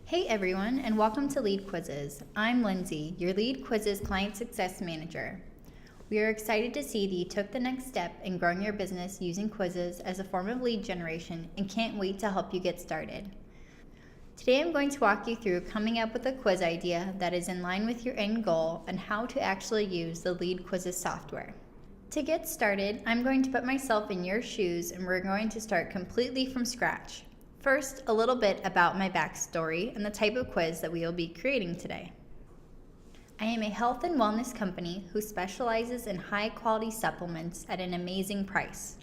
Hey everyone, and welcome to LeadQuizzes. I'm Lindsay, your LeadQuizzes Client Success Manager. We are excited to see that you took the next step in growing your business using quizzes as a form of lead generation and can't wait to help you get started. Today I'm going to walk you through coming up with a quiz idea that is in line with your end goal and how to actually use the LeadQuizzes software. To get started, I'm going to put myself in your shoes and we're going to start completely from scratch. First, a little bit about my backstory and the type of quiz that we will be creating today. I am a health and wellness company who specializes in high-quality supplements at an amazing price.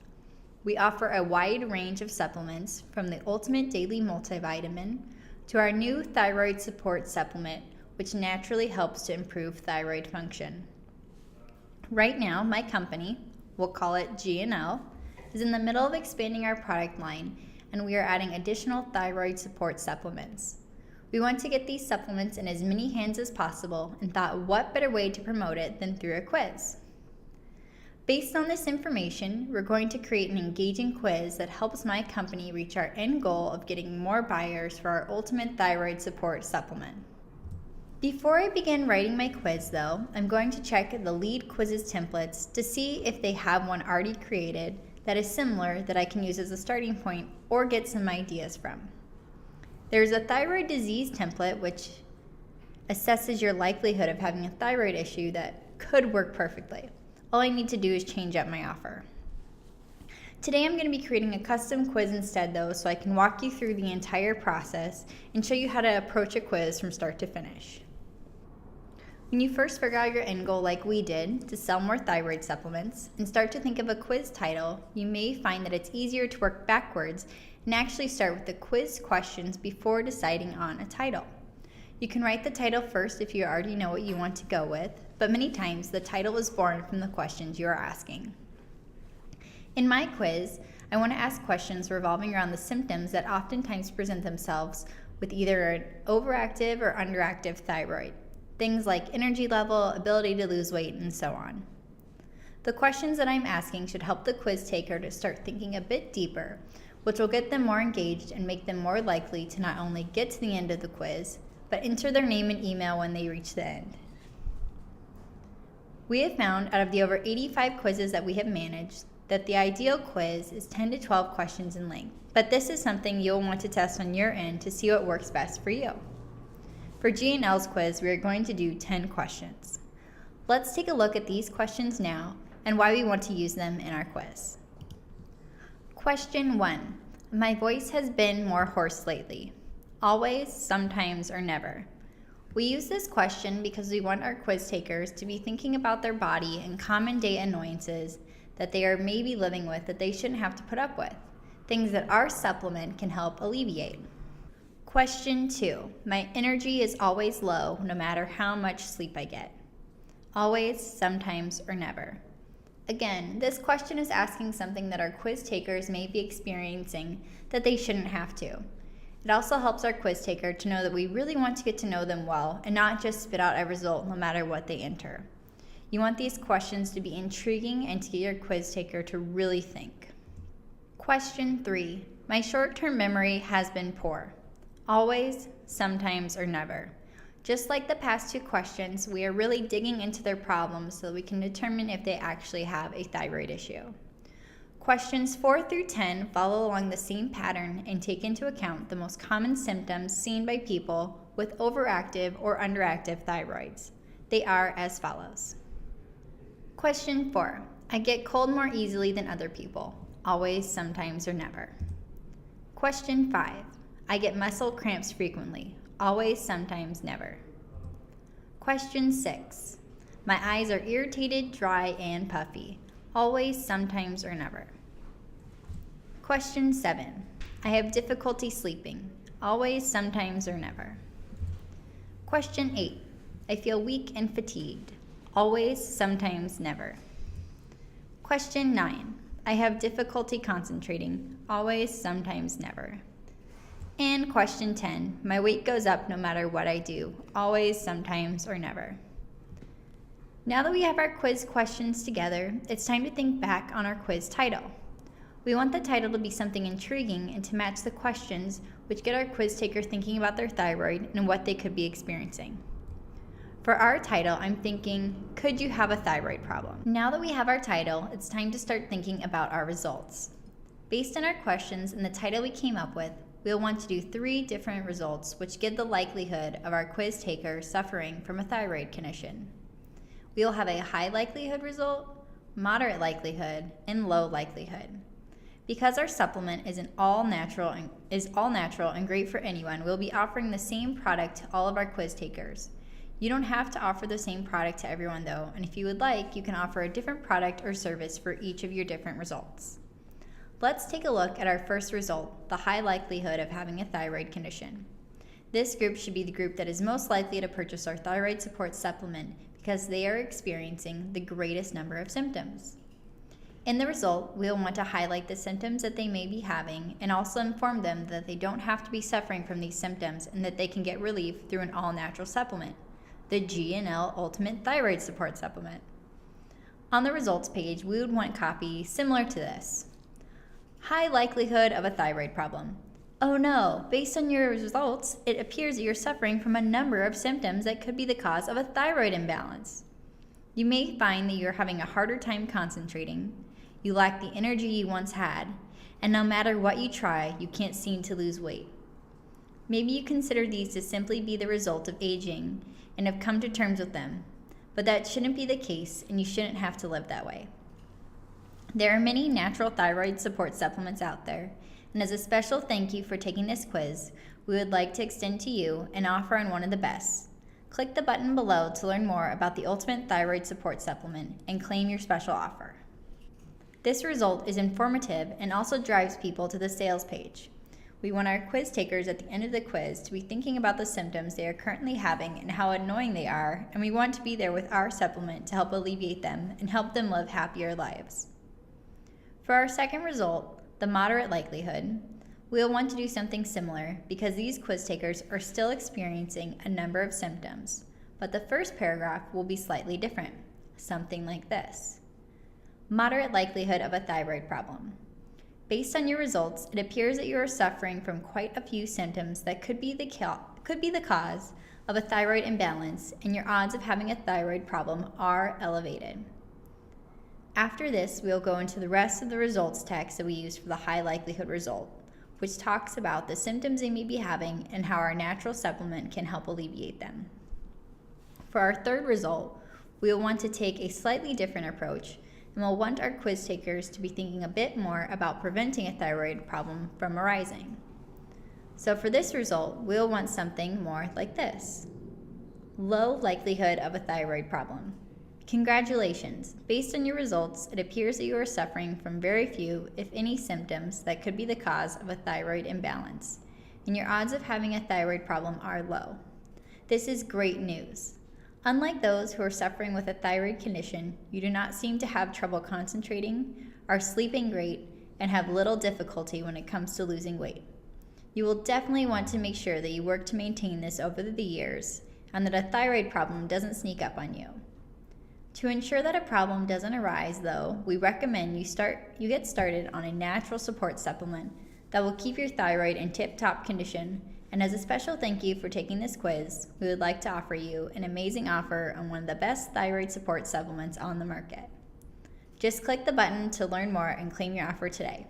We offer a wide range of supplements from the Ultimate Daily Multivitamin to our new Thyroid Support Supplement, which naturally helps to improve thyroid function. Right now, my company, we'll call it G&L, is in the middle of expanding our product line, and we are adding additional thyroid support supplements. We want to get these supplements in as many hands as possible and thought what better way to promote it than through a quiz. Based on this information, we're going to create an engaging quiz that helps my company reach our end goal of getting more buyers for our Ultimate Thyroid Support Supplement. Before I begin writing my quiz though, I'm going to check the LeadQuizzes templates to see if they have one already created that is similar that I can use as a starting point or get some ideas from. There's a thyroid disease template which assesses your likelihood of having a thyroid issue that could work perfectly. All I need to do is change up my offer. Today I'm going to be creating a custom quiz instead though, so I can walk you through the entire process and show you how to approach a quiz from start to finish. When you first figure out your end goal like we did, to sell more thyroid supplements, and start to think of a quiz title, you may find that it's easier to work backwards and actually start with the quiz questions before deciding on a title. You can write the title first if you already know what you want to go with, but many times the title is born from the questions you are asking. In my quiz, I want to ask questions revolving around the symptoms that oftentimes present themselves with either an overactive or underactive thyroid. Things like energy level, ability to lose weight, and so on. The questions that I'm asking should help the quiz taker to start thinking a bit deeper, which will get them more engaged and make them more likely to not only get to the end of the quiz, but enter their name and email when they reach the end. We have found out of the over 85 quizzes that we have managed that the ideal quiz is 10 to 12 questions in length, but this is something you'll want to test on your end to see what works best for you. For G&L's quiz, we are going to do 10 questions. Let's take a look at these questions now and why we want to use them in our quiz. Question 1. My voice has been more hoarse lately. Always, sometimes, or never. We use this question because we want our quiz takers to be thinking about their body and common day annoyances that they are maybe living with that they shouldn't have to put up with, things that our supplement can help alleviate. Question 2. My energy is always low no matter how much sleep I get. Always, sometimes, or never. Again, this question is asking something that our quiz takers may be experiencing that they shouldn't have to. It also helps our quiz taker to know that we really want to get to know them well and not just spit out a result no matter what they enter. You want these questions to be intriguing and to get your quiz taker to really think. Question 3. My short-term memory has been poor. Always, sometimes, or never. Just like the past two questions, we are really digging into their problems so that we can determine if they actually have a thyroid issue. Questions 4 through 10 follow along the same pattern and take into account the most common symptoms seen by people with overactive or underactive thyroids. They are as follows. Question 4. I get cold more easily than other people. Always, sometimes, or never. Question 5. I get muscle cramps frequently. Always, sometimes, never. Question 6. My eyes are irritated, dry, and puffy. Always, sometimes, or never. Question 7. I have difficulty sleeping. Always, sometimes, or never. Question 8. I feel weak and fatigued. Always, sometimes, never. Question 9. I have difficulty concentrating. Always, sometimes, never. And question 10, my weight goes up no matter what I do, always, sometimes, or never. Now that we have our quiz questions together, it's time to think back on our quiz title. We want the title to be something intriguing and to match the questions, which get our quiz taker thinking about their thyroid and what they could be experiencing. For our title, I'm thinking, could you have a thyroid problem? Now that we have our title, it's time to start thinking about our results. Based on our questions and the title we came up with, we'll want to do 3 different results which give the likelihood of our quiz taker suffering from a thyroid condition. We will have a high likelihood result, moderate likelihood, and low likelihood. Because our supplement is all natural and great for anyone, we'll be offering the same product to all of our quiz takers. You don't have to offer the same product to everyone though, and if you would like, you can offer a different product or service for each of your different results. Let's take a look at our first result, the high likelihood of having a thyroid condition. This group should be the group that is most likely to purchase our thyroid support supplement because they are experiencing the greatest number of symptoms. In the result, we'll want to highlight the symptoms that they may be having and also inform them that they don't have to be suffering from these symptoms and that they can get relief through an all-natural supplement, the G&L Ultimate Thyroid Support Supplement. On the results page, we would want copy similar to this. High likelihood of a thyroid problem. Oh no, based on your results, it appears that you're suffering from a number of symptoms that could be the cause of a thyroid imbalance. You may find that you're having a harder time concentrating, you lack the energy you once had, and no matter what you try, you can't seem to lose weight. Maybe you consider these to simply be the result of aging and have come to terms with them, but that shouldn't be the case and you shouldn't have to live that way. There are many natural thyroid support supplements out there, and as a special thank you for taking this quiz, we would like to extend to you an offer on one of the best. Click the button below to learn more about the Ultimate Thyroid Support Supplement and claim your special offer. This result is informative and also drives people to the sales page. We want our quiz takers at the end of the quiz to be thinking about the symptoms they are currently having and how annoying they are, and we want to be there with our supplement to help alleviate them and help them live happier lives. For our second result, the moderate likelihood, we'll want to do something similar because these quiz takers are still experiencing a number of symptoms, but the first paragraph will be slightly different, something like this. Moderate likelihood of a thyroid problem. Based on your results, it appears that you are suffering from quite a few symptoms that could be the cause of a thyroid imbalance, and your odds of having a thyroid problem are elevated. After this, we'll go into the rest of the results text that we used for the high likelihood result, which talks about the symptoms they may be having and how our natural supplement can help alleviate them. For our third result, we'll want to take a slightly different approach, and we'll want our quiz takers to be thinking a bit more about preventing a thyroid problem from arising. So for this result, we'll want something more like this. Low likelihood of a thyroid problem. Congratulations! Based on your results, it appears that you are suffering from very few, if any, symptoms that could be the cause of a thyroid imbalance, and your odds of having a thyroid problem are low. This is great news. Unlike those who are suffering with a thyroid condition, you do not seem to have trouble concentrating, are sleeping great, and have little difficulty when it comes to losing weight. You will definitely want to make sure that you work to maintain this over the years and that a thyroid problem doesn't sneak up on you. To ensure that a problem doesn't arise, though, we recommend you get started on a natural support supplement that will keep your thyroid in tip-top condition. And as a special thank you for taking this quiz, we would like to offer you an amazing offer on one of the best thyroid support supplements on the market. Just click the button to learn more and claim your offer today.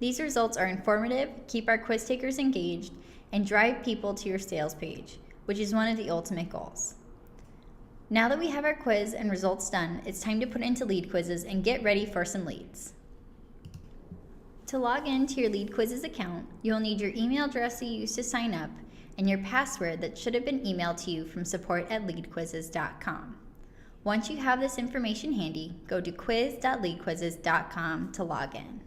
These results are informative, keep our quiz takers engaged, and drive people to your sales page, which is one of the ultimate goals. Now that we have our quiz and results done, it's time to put into LeadQuizzes and get ready for some leads. To log into your LeadQuizzes account, you'll need your email address you used to sign up and your password that should have been emailed to you from support@leadquizzes.com. Once you have this information handy, go to quiz.leadquizzes.com to log in.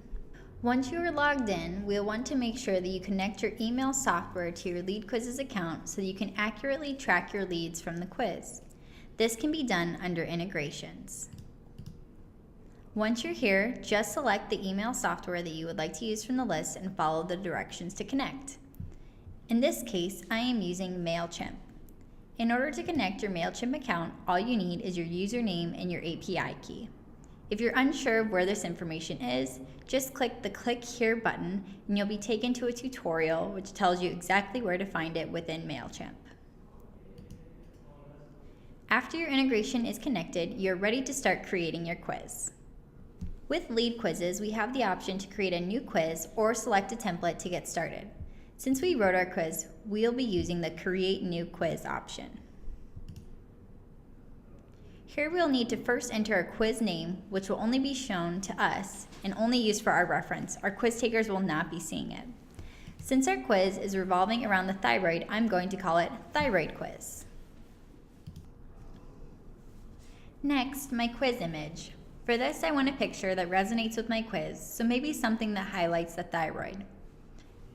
Once you are logged in, we'll want to make sure that you connect your email software to your LeadQuizzes account so that you can accurately track your leads from the quiz. This can be done under integrations. Once you're here, just select the email software that you would like to use from the list and follow the directions to connect. In this case, I am using MailChimp. In order to connect your MailChimp account, all you need is your username and your API key. If you're unsure of where this information is, just click the Click Here button and you'll be taken to a tutorial which tells you exactly where to find it within MailChimp. After your integration is connected, you're ready to start creating your quiz. With LeadQuizzes, we have the option to create a new quiz or select a template to get started. Since we wrote our quiz, we'll be using the Create New Quiz option. Here we'll need to first enter a quiz name, which will only be shown to us and only used for our reference. Our quiz takers will not be seeing it. Since our quiz is revolving around the thyroid, I'm going to call it Thyroid Quiz. Next, my quiz image. For this, I want a picture that resonates with my quiz, so maybe something that highlights the thyroid.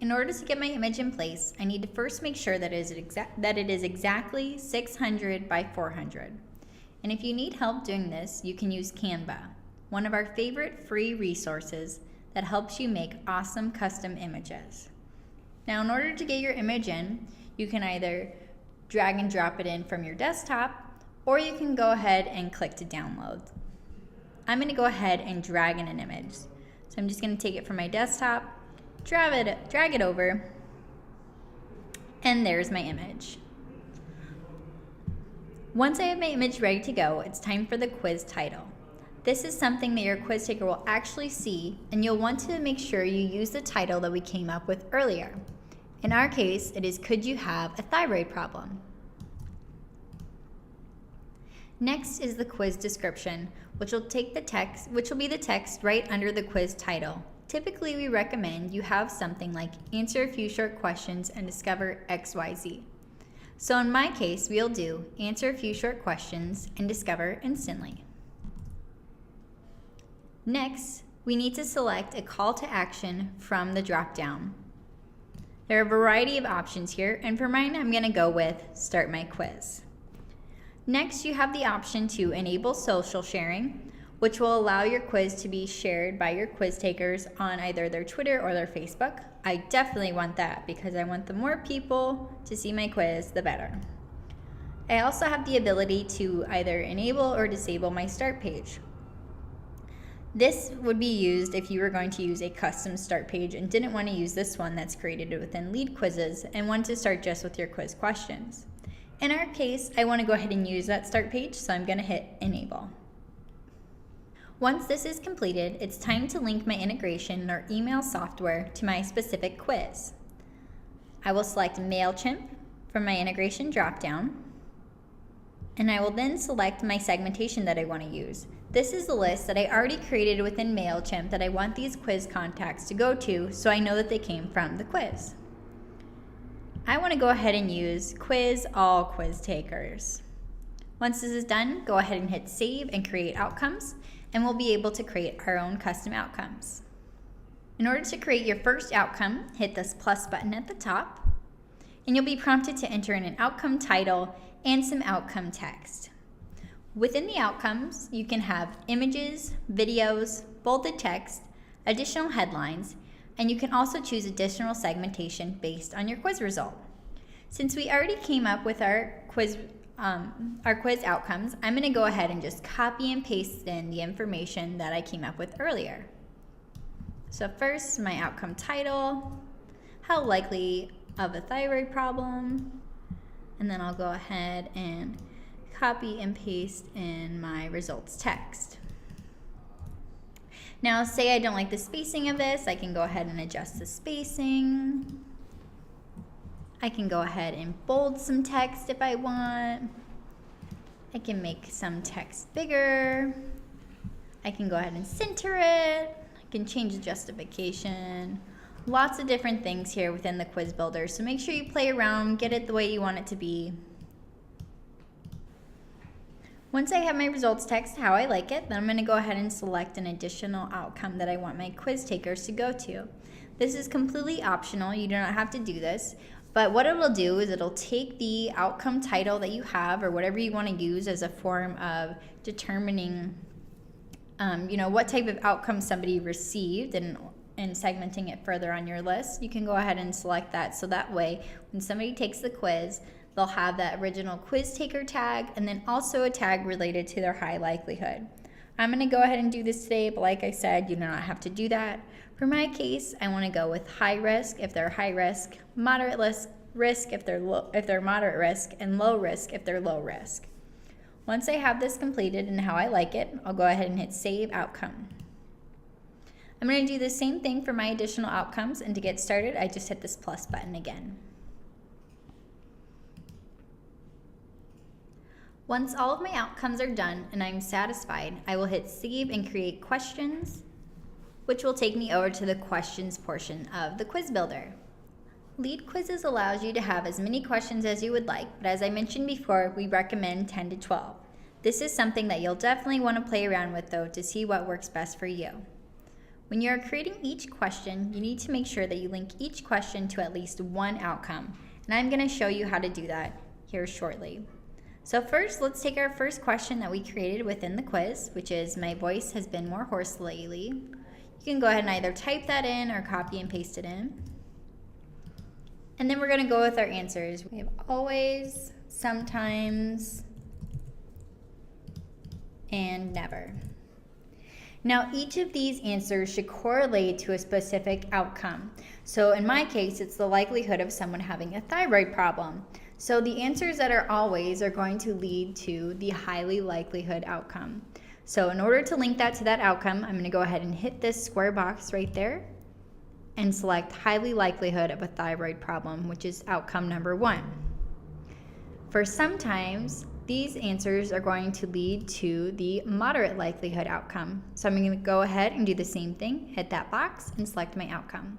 In order to get my image in place, I need to first make sure that it is exactly 600 by 400. And if you need help doing this, you can use Canva, one of our favorite free resources that helps you make awesome custom images. Now, in order to get your image in, you can either drag and drop it in from your desktop, or you can go ahead and click to download. I'm going to go ahead and drag in an image. So I'm just going to take it from my desktop, drag it over, and there's my image. Once I have my image ready to go, it's time for the quiz title. This is something that your quiz taker will actually see, and you'll want to make sure you use the title that we came up with earlier. In our case, it is Could You Have a Thyroid Problem? Next is the quiz description, which will be the text right under the quiz title. Typically, we recommend you have something like answer a few short questions and discover XYZ. So in my case, we'll do answer a few short questions and discover instantly. Next, we need to select a call to action from the drop-down. There are a variety of options here, and for mine, I'm going to go with Start My Quiz. Next, you have the option to enable social sharing, which will allow your quiz to be shared by your quiz takers on either their Twitter or their Facebook. I definitely want that because I want the more people to see my quiz, the better. I also have the ability to either enable or disable my start page. This would be used if you were going to use a custom start page and didn't want to use this one that's created within LeadQuizzes and want to start just with your quiz questions. In our case, I want to go ahead and use that start page, so I'm going to hit enable. Once this is completed, it's time to link my integration or email software to my specific quiz. I will select MailChimp from my integration dropdown, and I will then select my segmentation that I want to use. This is the list that I already created within MailChimp that I want these quiz contacts to go to, so I know that they came from the quiz. I want to go ahead and use Quiz All Quiz Takers. Once this is done, go ahead and hit Save and Create Outcomes, and we'll be able to create our own custom outcomes. In order to create your first outcome, hit this plus button at the top, and you'll be prompted to enter in an outcome title and some outcome text. Within the outcomes, you can have images, videos, bolded text, additional headlines, and you can also choose additional segmentation based on your quiz result. Since we already came up with our quiz outcomes, I'm going to go ahead and just copy and paste in the information that I came up with earlier. So first, my outcome title, how likely of a thyroid problem, and then I'll go ahead and copy and paste in my results text. Now, say I don't like the spacing of this, I can go ahead and adjust the spacing. I can go ahead and bold some text if I want. I can make some text bigger. I can go ahead and center it. I can change the justification. Lots of different things here within the quiz builder, so make sure you play around, get it the way you want it to be. Once I have my results text how I like it, then I'm going to go ahead and select an additional outcome that I want my quiz takers to go to. This is completely optional, you do not have to do this, but what it will do is it'll take the outcome title that you have or whatever you want to use as a form of determining what type of outcome somebody received and segmenting it further on your list. You can go ahead and select that so that way when somebody takes the quiz, they'll have that original quiz taker tag and then also a tag related to their high likelihood. I'm going to go ahead and do this today, but like I said, you do not have to do that. For my case, I want to go with high risk if they're high risk, moderate risk if they're moderate risk, and low risk if they're low risk. Once I have this completed and how I like it, I'll go ahead and hit Save Outcome. I'm going to do the same thing for my additional outcomes, and to get started, I just hit this plus button again. Once all of my outcomes are done and I'm satisfied, I will hit Save and create questions, which will take me over to the questions portion of the quiz builder. LeadQuizzes allows you to have as many questions as you would like, but as I mentioned before, we recommend 10 to 12. This is something that you'll definitely want to play around with though to see what works best for you. When you are creating each question, you need to make sure that you link each question to at least one outcome, and I'm going to show you how to do that here shortly. So first, let's take our first question that we created within the quiz, which is, my voice has been more hoarse lately. You can go ahead and either type that in or copy and paste it in. And then we're going to go with our answers. We have always, sometimes, and never. Now, each of these answers should correlate to a specific outcome. So in my case, it's the likelihood of someone having a thyroid problem. So the answers that are always are going to lead to the highly likelihood outcome. So in order to link that to that outcome, I'm going to go ahead and hit this square box right there and select highly likelihood of a thyroid problem, which is outcome number 1. For sometimes, these answers are going to lead to the moderate likelihood outcome. So I'm going to go ahead and do the same thing, hit that box, and select my outcome.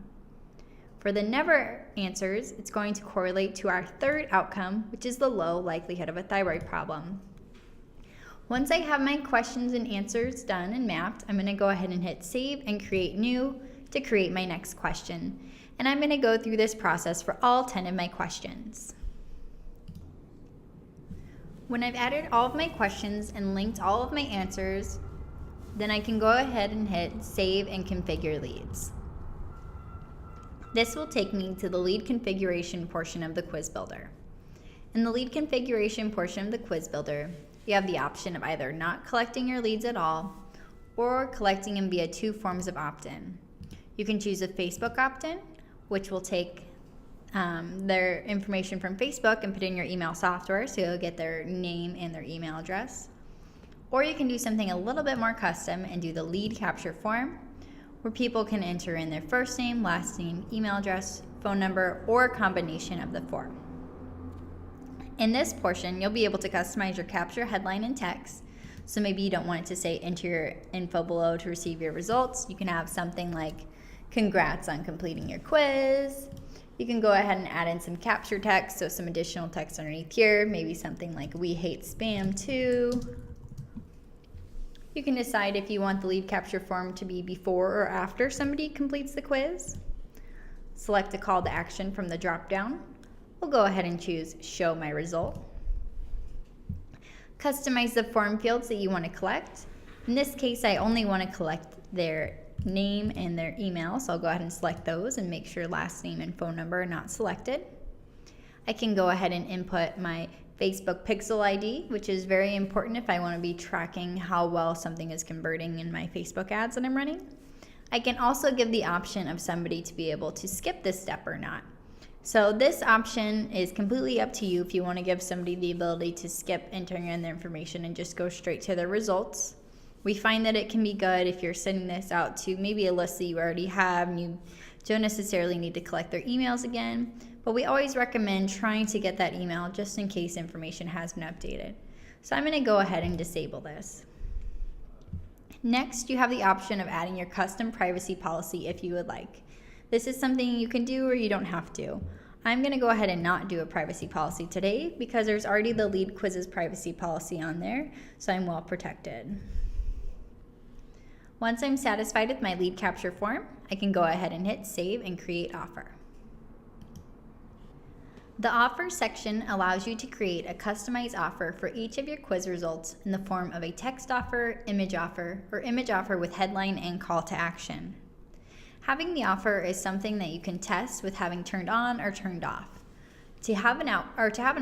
For the never answers, it's going to correlate to our third outcome, which is the low likelihood of a thyroid problem. Once I have my questions and answers done and mapped, I'm going to go ahead and hit Save and Create New to create my next question. And I'm going to go through this process for all 10 of my questions. When I've added all of my questions and linked all of my answers, then I can go ahead and hit Save and Configure Leads. This will take me to the lead configuration portion of the quiz builder. In the lead configuration portion of the quiz builder, you have the option of either not collecting your leads at all or collecting them via 2 forms of opt-in. You can choose a Facebook opt-in, which will take their information from Facebook and put in your email software, so you'll get their name and their email address. Or you can do something a little bit more custom and do the lead capture form, where people can enter in their first name, last name, email address, phone number, or a combination of the 4. In this portion, you'll be able to customize your capture headline and text. So maybe you don't want it to say enter your info below to receive your results. You can have something like, congrats on completing your quiz. You can go ahead and add in some capture text, so some additional text underneath here, maybe something like, we hate spam too. You can decide if you want the lead capture form to be before or after somebody completes the quiz. Select a call to action from the drop-down. We'll go ahead and choose Show My Result. Customize the form fields that you want to collect. In this case, I only want to collect their name and their email, so I'll go ahead and select those and make sure last name and phone number are not selected. I can go ahead and input my Facebook Pixel ID, which is very important if I want to be tracking how well something is converting in my Facebook ads that I'm running. I can also give the option of somebody to be able to skip this step or not. So this option is completely up to you if you want to give somebody the ability to skip entering in their information and just go straight to their results. We find that it can be good if you're sending this out to maybe a list that you already have and you don't necessarily need to collect their emails again, but we always recommend trying to get that email just in case information has been updated. So I'm going to go ahead and disable this. Next, you have the option of adding your custom privacy policy if you would like. This is something you can do or you don't have to. I'm going to go ahead and not do a privacy policy today because there's already the LeadQuizzes privacy policy on there, so I'm well protected. Once I'm satisfied with my lead capture form, I can go ahead and hit Save and Create Offer. The Offer section allows you to create a customized offer for each of your quiz results in the form of a text offer, or image offer with headline and call to action. Having the offer is something that you can test with having turned on or turned off. To have an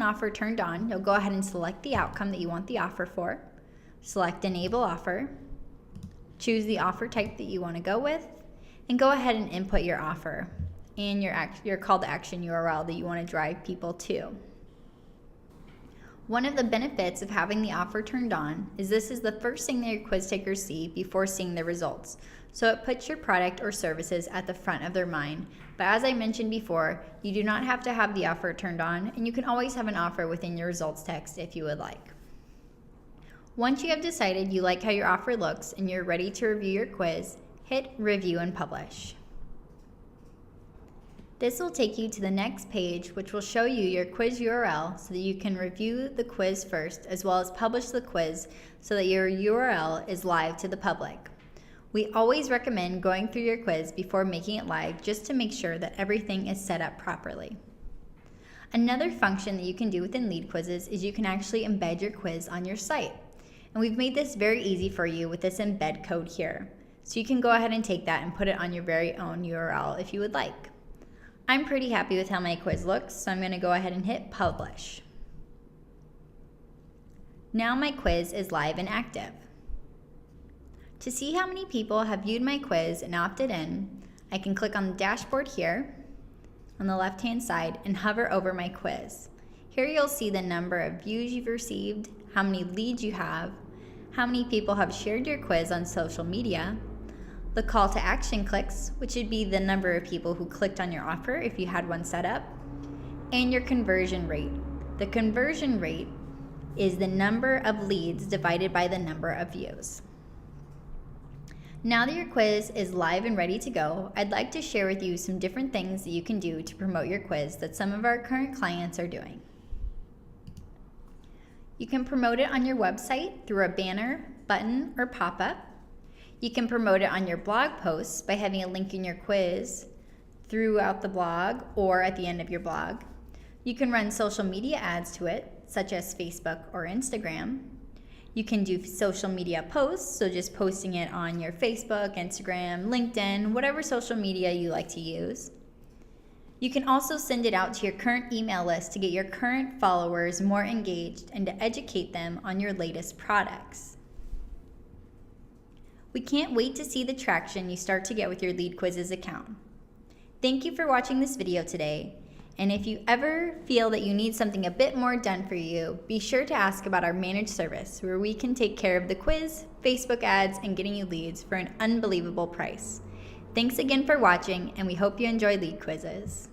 offer turned on, you'll go ahead and select the outcome that you want the offer for, select Enable Offer, choose the offer type that you want to go with, and go ahead and input your offer and your call to action URL that you want to drive people to. One of the benefits of having the offer turned on is this is the first thing that your quiz takers see before seeing the results. So it puts your product or services at the front of their mind. But as I mentioned before, you do not have to have the offer turned on, and you can always have an offer within your results text if you would like. Once you have decided you like how your offer looks and you're ready to review your quiz, hit Review and Publish. This will take you to the next page, which will show you your quiz URL so that you can review the quiz first, as well as publish the quiz so that your URL is live to the public. We always recommend going through your quiz before making it live just to make sure that everything is set up properly. Another function that you can do within LeadQuizzes is you can actually embed your quiz on your site. And we've made this very easy for you with this embed code here. So you can go ahead and take that and put it on your very own URL if you would like. I'm pretty happy with how my quiz looks, so I'm going to go ahead and hit Publish. Now my quiz is live and active. To see how many people have viewed my quiz and opted in, I can click on the dashboard here on the left-hand side and hover over my quiz. Here you'll see the number of views you've received, how many leads you have, how many people have shared your quiz on social media, the call to action clicks, which would be the number of people who clicked on your offer if you had one set up, and your conversion rate. The conversion rate is the number of leads divided by the number of views. Now that your quiz is live and ready to go, I'd like to share with you some different things that you can do to promote your quiz that some of our current clients are doing. You can promote it on your website through a banner, button, or pop-up. You can promote it on your blog posts by having a link in your quiz throughout the blog or at the end of your blog. You can run social media ads to it, such as Facebook or Instagram. You can do social media posts, so just posting it on your Facebook, Instagram, LinkedIn, whatever social media you like to use. You can also send it out to your current email list to get your current followers more engaged and to educate them on your latest products. We can't wait to see the traction you start to get with your LeadQuizzes account. Thank you for watching this video today, and if you ever feel that you need something a bit more done for you, be sure to ask about our managed service where we can take care of the quiz, Facebook ads, and getting you leads for an unbelievable price. Thanks again for watching, and we hope you enjoy LeadQuizzes.